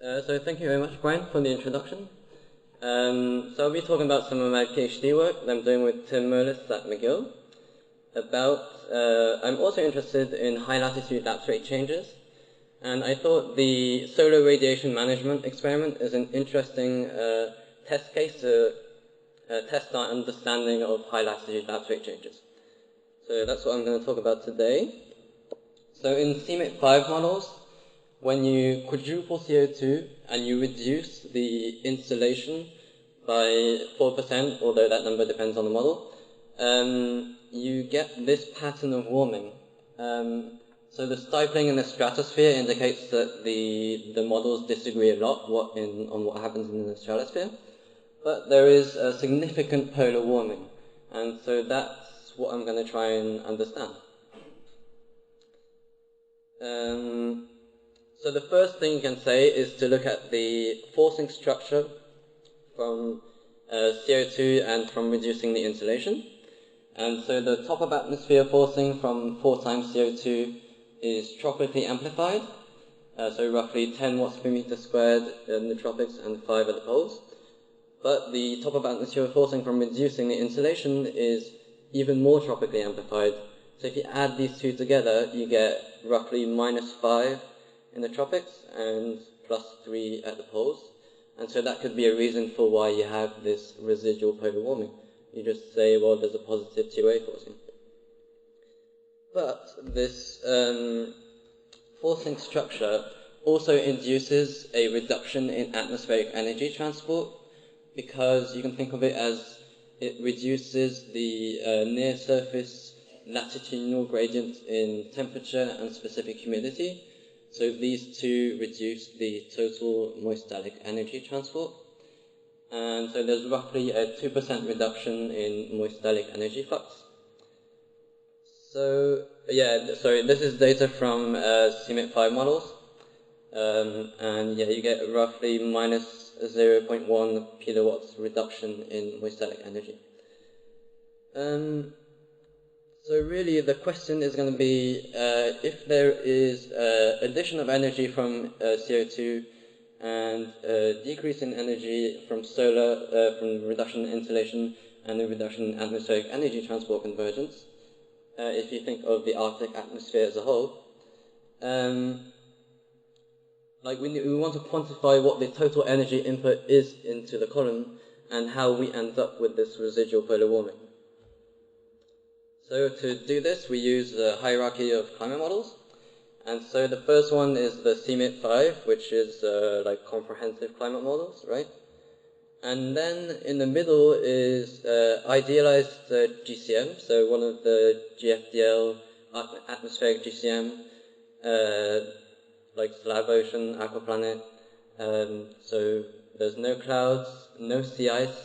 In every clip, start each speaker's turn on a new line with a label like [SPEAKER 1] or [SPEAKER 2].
[SPEAKER 1] So thank you very much, Brian, for the introduction. So I'll be talking about some of my PhD work that I'm doing with Tim Merlis at McGill. I'm also interested in high latitude lapse rate changes, and I thought the solar radiation management experiment is an interesting test case to test our understanding of high latitude lapse rate changes. So that's what I'm going to talk about today. So in CMIP5 models, when you quadruple CO2 and you reduce the insulation by 4%, although that number depends on the model, you get this pattern of warming. So the stifling in the stratosphere indicates that the models disagree a lot on what happens in the stratosphere, but there is a significant polar warming, and so that's what I'm going to try and understand. So the first thing you can say is to look at the forcing structure from CO2 and from reducing the insulation. And so the top of atmosphere forcing from 4 times CO2 is tropically amplified, so roughly 10 watts per meter squared in the tropics and 5 at the poles. But the top of atmosphere forcing from reducing the insulation is even more tropically amplified. So if you add these two together, you get roughly -5 in the tropics and +3 at the poles. And so that could be a reason for why you have this residual polar warming. You just say, well, there's a positive 2A forcing. But this forcing structure also induces a reduction in atmospheric energy transport, because you can think of it as it reduces the near-surface latitudinal gradient in temperature and specific humidity. So these two reduce the total moistalic energy transport. And so there's roughly a 2% reduction in moistalic energy flux. So, this is data from CMIP5 models. And you get roughly -0.1 kilowatts reduction in moistalic energy. So really the question is going to be if there is addition of energy from CO2 and decrease in energy from solar, from reduction in insulation and the reduction in atmospheric energy transport convergence, if you think of the Arctic atmosphere as a whole, we want to quantify what the total energy input is into the column and how we end up with this residual polar warming. So to do this, we use a hierarchy of climate models. And so the first one is the CMIP5, which is comprehensive climate models, right? And then in the middle is idealized GCM, so one of the GFDL atmospheric GCM, like slab ocean, aquaplanet. So there's no clouds, no sea ice,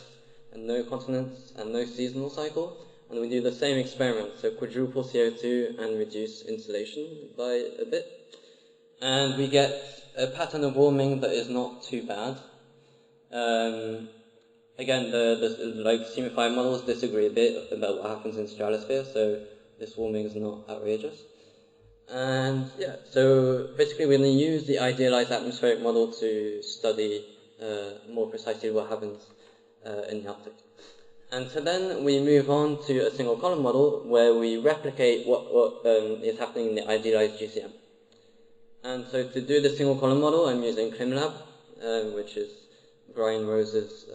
[SPEAKER 1] and no continents, and no seasonal cycle. And we do the same experiment, so quadruple CO2 and reduce insulation by a bit. And we get a pattern of warming that is not too bad. Again, the CMIP5 models disagree a bit about what happens in the stratosphere, so this warming is not outrageous. And so basically we're going to use the idealized atmospheric model to study more precisely what happens in the Arctic. And so then we move on to a single column model where we replicate what is happening in the idealized GCM. And so to do the single column model, I'm using ClimLab, which is Brian Rose's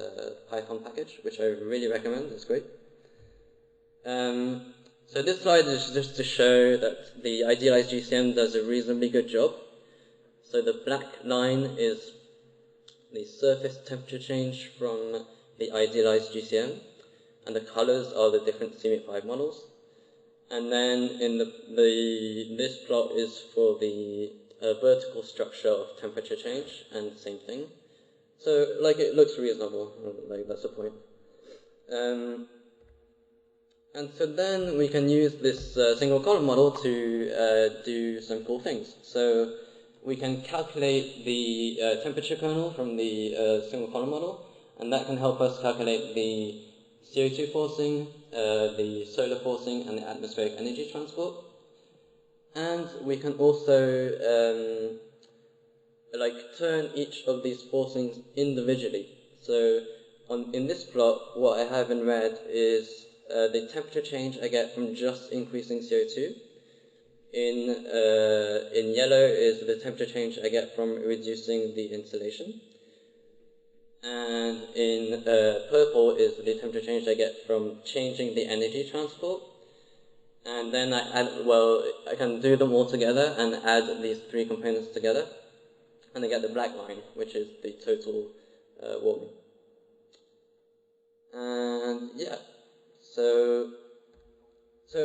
[SPEAKER 1] Python package, which I really recommend. It's great. So this slide is just to show that the idealized GCM does a reasonably good job. So the black line is the surface temperature change from the idealized GCM. And the colors are the different CMIP5 models. And then in this plot is for the vertical structure of temperature change, and same thing. So it looks reasonable, that's the point. And so then we can use this single column model to do some cool things. So we can calculate the temperature kernel from the single column model, and that can help us calculate the CO2 forcing, the solar forcing, and the atmospheric energy transport. And we can also turn each of these forcings individually. So in this plot, what I have in red is the temperature change I get from just increasing CO2. In yellow is the temperature change I get from reducing the insulation. And in purple is the temperature change I get from changing the energy transport. And then I can do them all together and add these three components together. And I get the black line, which is the total warming. And yeah, so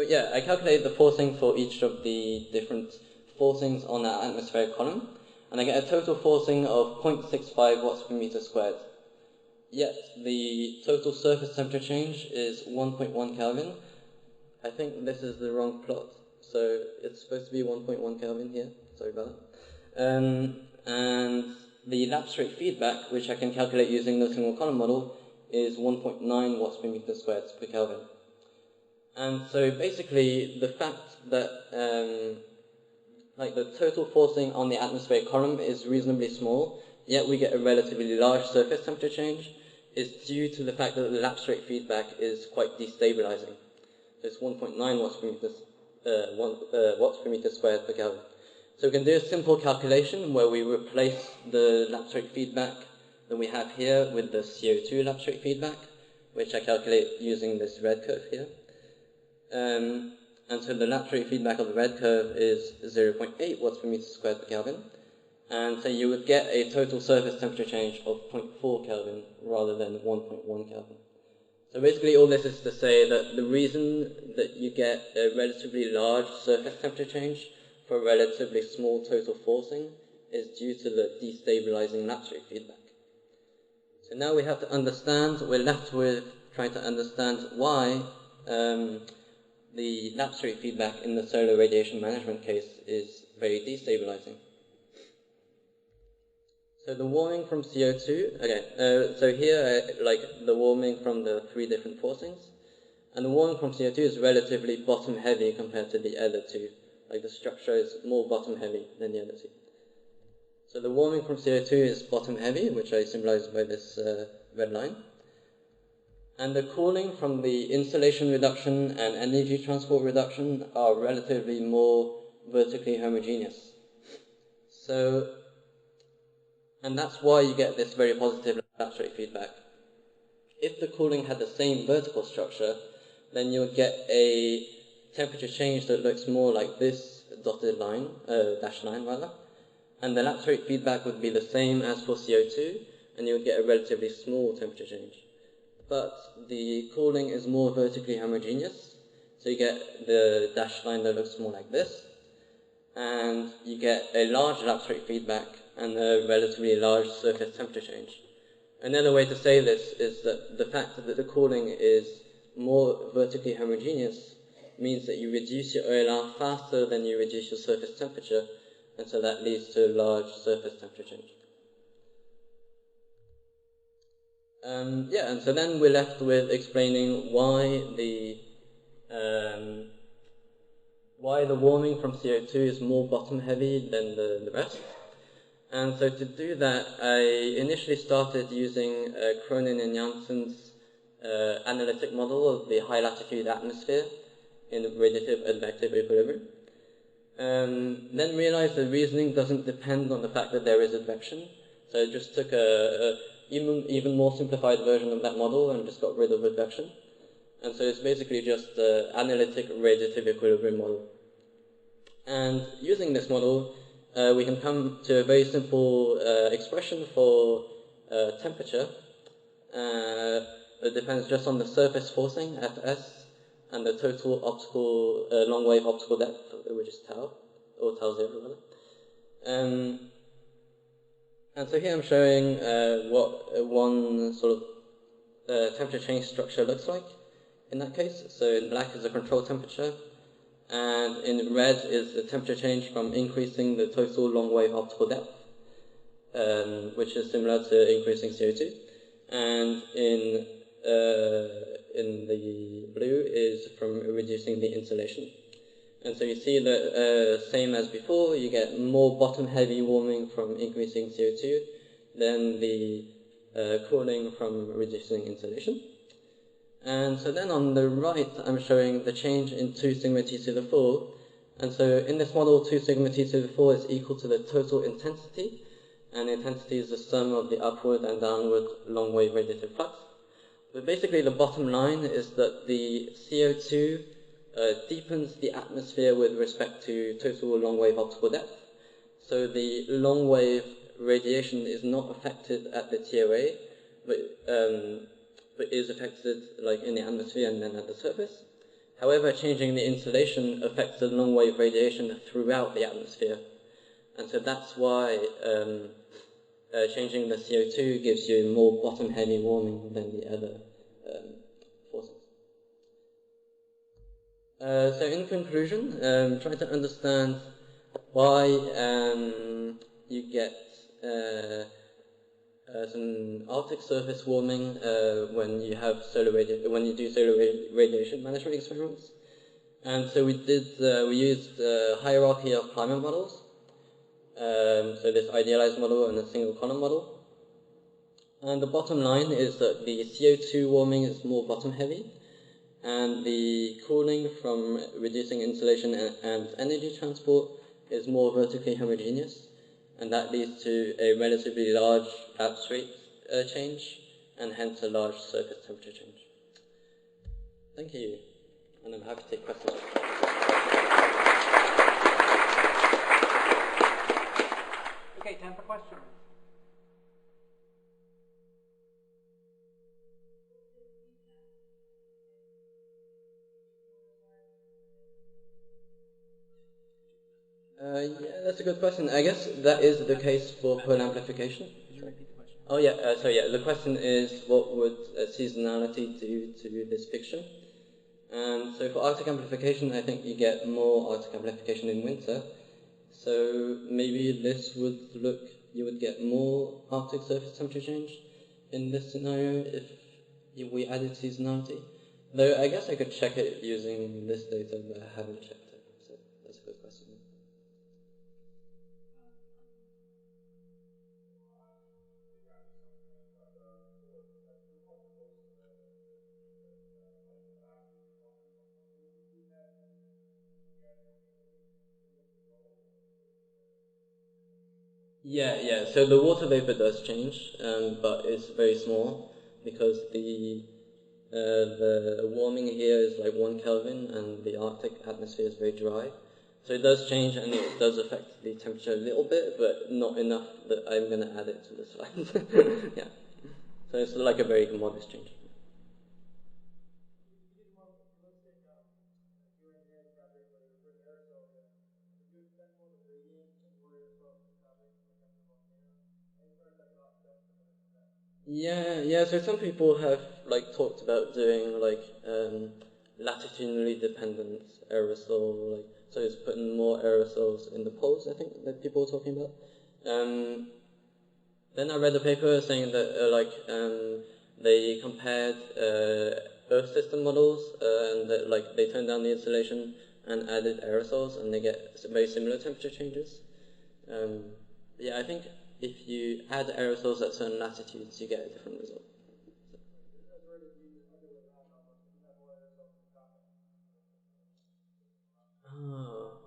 [SPEAKER 1] yeah, I calculate the forcing for each of the different forcings on that atmospheric column, and I get a total forcing of 0.65 watts per meter squared. Yet the total surface temperature change is 1.1 Kelvin. I think this is the wrong plot, so it's supposed to be 1.1 Kelvin here. Sorry about that. And the lapse rate feedback, which I can calculate using the single column model, is 1.9 watts per meter squared per Kelvin. And so basically, the fact that the total forcing on the atmospheric column is reasonably small, yet we get a relatively large surface temperature change, is due to the fact that the lapse rate feedback is quite destabilizing. So it's 1.9 watts per meter squared per Kelvin. So we can do a simple calculation where we replace the lapse rate feedback that we have here with the CO2 lapse rate feedback, which I calculate using this red curve here. And so the lapse rate feedback of the red curve is 0.8 watts per meter squared per Kelvin. And so you would get a total surface temperature change of 0.4 Kelvin rather than 1.1 Kelvin. So basically all this is to say that the reason that you get a relatively large surface temperature change for a relatively small total forcing is due to the destabilizing lapse rate feedback. So now we have to understand, we're left with trying to understand why the lapse rate feedback in the solar radiation management case is very destabilizing. So the warming from CO2, so here the warming from the three different forcings, and the warming from CO2 is relatively bottom heavy compared to the other two. The structure is more bottom heavy than the other two. So the warming from CO2 is bottom heavy, which I symbolize by this red line. And the cooling from the insulation reduction and energy transport reduction are relatively more vertically homogeneous. So, and that's why you get this very positive lapse rate feedback. If the cooling had the same vertical structure, then you would get a temperature change that looks more like this dotted line, dashed line rather, and the lapse rate feedback would be the same as for CO2, and you would get a relatively small temperature change. But the cooling is more vertically homogeneous, so you get the dashed line that looks more like this, and you get a large lapse rate feedback and a relatively large surface temperature change. Another way to say this is that the fact that the cooling is more vertically homogeneous means that you reduce your OLR faster than you reduce your surface temperature, and so that leads to a large surface temperature change. And so then we're left with explaining why the warming from CO2 is more bottom heavy than the rest. And so to do that, I initially started using Cronin and Janssen's analytic model of the high latitude atmosphere in radiative advective equilibrium. Then realized the reasoning doesn't depend on the fact that there is advection. So I just took a even more simplified version of that model and just got rid of advection. And so it's basically just an analytic radiative equilibrium model. And using this model, we can come to a very simple expression for temperature. It depends just on the surface forcing, Fs, and the total optical, long wave optical depth, which is tau, or tau 0 rather. And so here I'm showing what one sort of temperature change structure looks like in that case. So in black is the control temperature, and in red is the temperature change from increasing the total long wave optical depth, which is similar to increasing CO2. And in the blue is from reducing the insulation. And so you see that same as before, you get more bottom-heavy warming from increasing CO2 than the cooling from reducing insolation. And so then on the right, I'm showing the change in 2 sigma T to the 4. And so in this model, 2 sigma T to the 4 is equal to the total intensity. And intensity is the sum of the upward and downward long-wave radiative flux. But basically, the bottom line is that the CO2 deepens the atmosphere with respect to total long-wave optical depth. So the long-wave radiation is not affected at the TOA, but is affected like in the atmosphere and then at the surface. However, changing the insolation affects the long-wave radiation throughout the atmosphere. And so that's why changing the CO2 gives you more bottom-heavy warming than the other forces. So in conclusion, try to understand why you get some Arctic surface warming when you have when you do solar radiation management experiments. And so we used a hierarchy of climate models. So this idealized model and a single column model. And the bottom line is that the CO2 warming is more bottom heavy, and the cooling from reducing insolation and energy transport is more vertically homogeneous, and that leads to a relatively large lapse rate change, and hence a large surface temperature change. Thank you, and I'm happy to take questions.
[SPEAKER 2] Okay, time for questions.
[SPEAKER 1] Yeah, that's a good question. I guess that is the case for pole amplification.
[SPEAKER 2] Can you repeat the question?
[SPEAKER 1] Oh yeah, the question is what would seasonality do to this fiction? And so for Arctic amplification, I think you get more Arctic amplification in winter. So maybe this would look, you would get more Arctic surface temperature change in this scenario if we added seasonality. Though I guess I could check it using this data, but I haven't checked it. So that's a good question. Yeah. So the water vapor does change, but it's very small because the warming here is like 1 Kelvin, and the Arctic atmosphere is very dry. So it does change, and it does affect the temperature a little bit, but not enough that I'm going to add it to the slide. Yeah. So it's like a very modest change. Yeah. So some people have like talked about doing like latitudinally dependent aerosol, like so it's putting more aerosols in the poles. I think that people were talking about. Then I read a paper saying that they compared Earth system models and that like they turned down the insulation and added aerosols, and they get very similar temperature changes. Yeah, I think if you add aerosols at certain latitudes, you get a different result. Oh.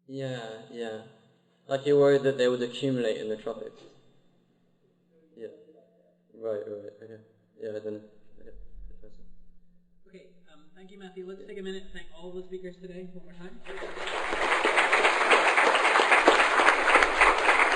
[SPEAKER 1] Yeah. Like you're worried that they would accumulate in the tropics. Yeah. Right. Okay. Yeah, I don't know. Okay.
[SPEAKER 2] Okay, thank you, Matthew. Let's take a minute and thank all of the speakers today one more time.